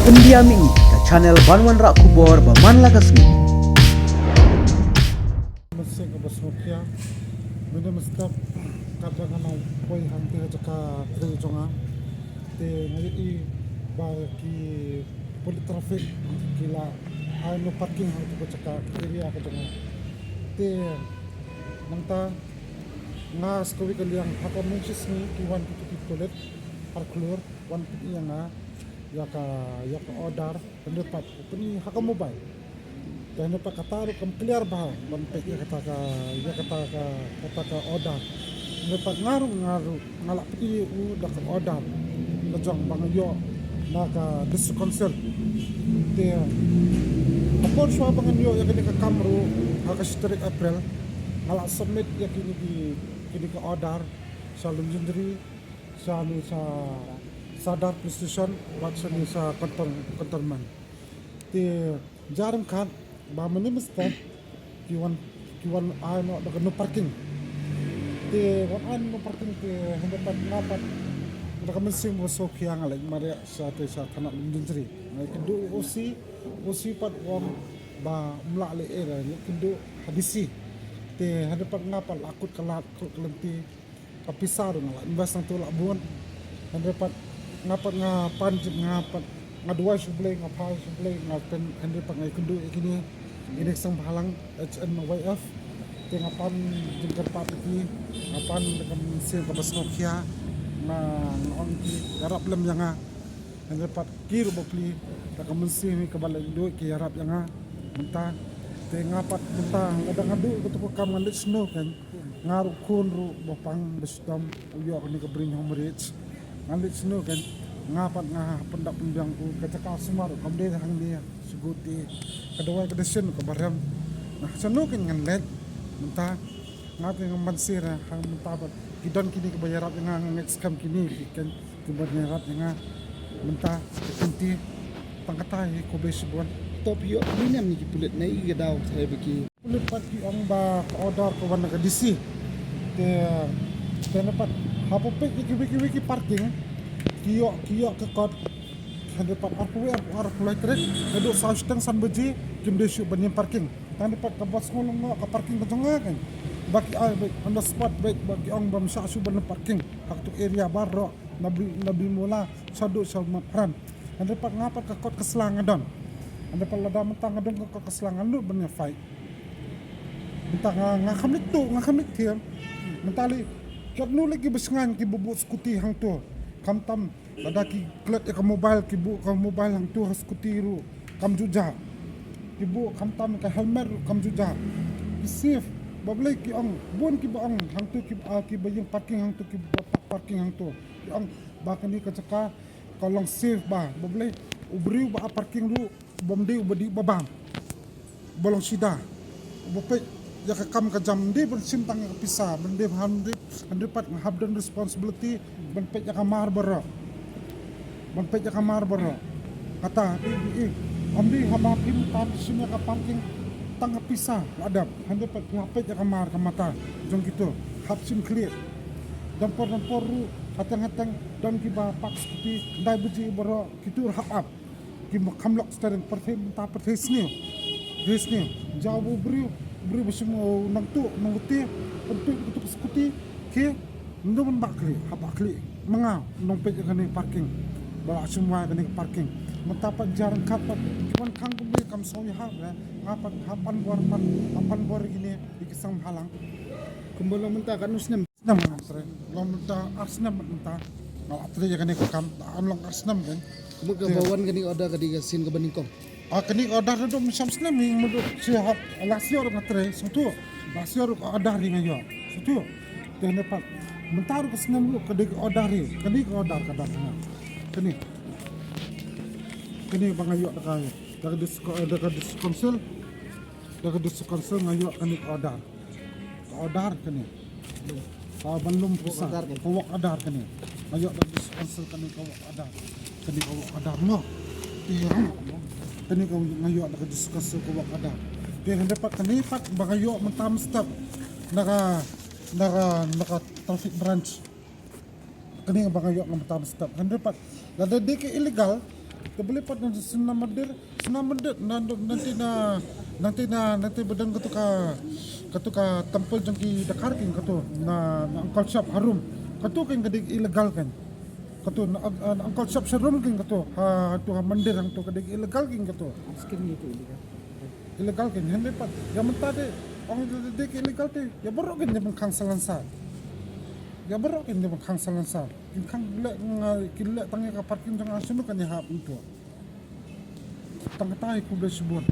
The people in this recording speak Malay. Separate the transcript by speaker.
Speaker 1: Pendiami ke channel Banwan Rak Kubor Baman Lagasmi.
Speaker 2: Masih ke Basokya, mana mesti kadang kalau koi hanti jaka tri jonga, te ngai bagi polis trafik kila no parking hantu ko jaka area ko jonga, te nangta ngas kowi kaliang haka mensis ni kiwan tutup toilet parklur wan piti yang yaka order pendapat peni haka mobile. Dan apa kata kam clear bah ban pe kata ka order dapat ngaru ngalak pi dak order kajang bang yo naka dis concert te apor swa bang yo ya kini ka kamru haka strik april ngalak submit ya kini ka order sa legendary sa sadar precision watson sa kantorman te jarum kan ba mani mesti kiwan ano daga no parking te wan no parking te hendapat napat daga mesim so kiang alai maria sa tanah industri ngai kedu osi pat wam ba mla le era ni kedu habisi te hendapat napal akut kalat kelenti kapisar ngala invest nang tu labun hendapat napat ngapan ngapat ngadua sublay ngapa sublay ngapen hendapat ngai kedu ikini ini sang halang HNYF tengapan jengker pati apan dengan mesin kabas Nokia na on ki garap lem yanga dapat kiru bopli taka mesin ni kabal indo ki garap yanga mentah tengapat mentah ngadu ketuk kam ngandik snow kan ngaru kunru bopang besdom uyo ni kabring homrich ngandik snow kan ngapat pendak pendangku kecakal semar kamde hang dia seguti kedua kedesin ke baram nah sanu kan nganlet mentah ngati ngamansir hang mentah kidon kini kebayarat dengan ngexcam kini kan kebayarat dengan mentah kunti pangkatai ko besibon
Speaker 3: top yo minam ni pulit na igadaw sa biki
Speaker 2: pulit pati ang ba order ko wan ka DC te dapat hapopek wiki parking kiyo ke kot dapat aku trek keduk saustang sanbeji kim desu banyak parking tan dapat kabas ngolong ka parking ketengah kan baki on the spot baik bagi ong bam sa su ban parking waktu area barro nabi mula sadu sa mapran dan dapat ngapat ke kot keselangan don anda dapat lada mentang adon ke keselangan lu banyak fight mentang ngakamit tiam mentali kat nu lagi besengan ki bubuk skuti hang tu kam lada ki klet ka mobile ki bu ka mobile hang tu skuti ru kam juja ki bu kam tam ka helmet kam juja ki safe bablai ki ong bon ki ba ong hang tu ki bayang parking hang tu ki parking hang tu ki ong ba kani ka caka kolong safe ba bablai ubriu ba parking ru bomdi ubadi babam bolong sida bope ya ka kam ka jam di bersintang ka pisa bende handipat nghabdan responsibility benpet ya kamar baro kata ambi hamapim tam sini ka parking tang pisa adab handipat ngapet ya kamar ka mata jong gitu hapsim clear dan por ru hatang dan kiba pak seperti dai buji baro gitu hap ki kamlok staren perthe sini jauh beri bersama nang uti untuk skuti ke ndoman bakli habakli menga nong pej kani parking bawa semua kani parking mentapat jarang kapat kiman kang kumbe kam sawi ha ngapat hapan bor gini dikisang halang
Speaker 3: kumbolo menta kan usnem
Speaker 2: nam asre lo menta arsnam menta ngala tre kani kam anlong arsnam kan
Speaker 3: buka bawan kani oda kadi sin ke beningkong
Speaker 2: kani order do misam snem ming mudu sihat lasio ro ngatre sutu lasio ro order ri ngayo sutu tene pat mentar ke snem lu kadi order ri kani order kada kani bangayo daga dis konsul ngayo kani order kani banlum pusat kawak order kani ngayo daga dis konsul kani kawak order mo kani kau ngayo nak diskus ko wak ada pero dapat kanipat bagayo mentam stop naka traffic branch kani bagayo mentam stop kan dapat lada deke illegal Terlepas na senamadir nanti bedang katu ka tempel jangki Dakar king katu na angkal shop harum katu king kadig ilegal kan katu na angkal shop harum king katu tu mandir ang tu kadig ilegal king katu
Speaker 3: Skim itu illegal.
Speaker 2: ilegal king hindi pa ya mentade ang kadig ilegal te ya borok kan dia kangsalan sa ya borok kan dia kangsalan sa kang gila tangga ka parking jang asunu kan ya hap itu tangga tayo ko besibon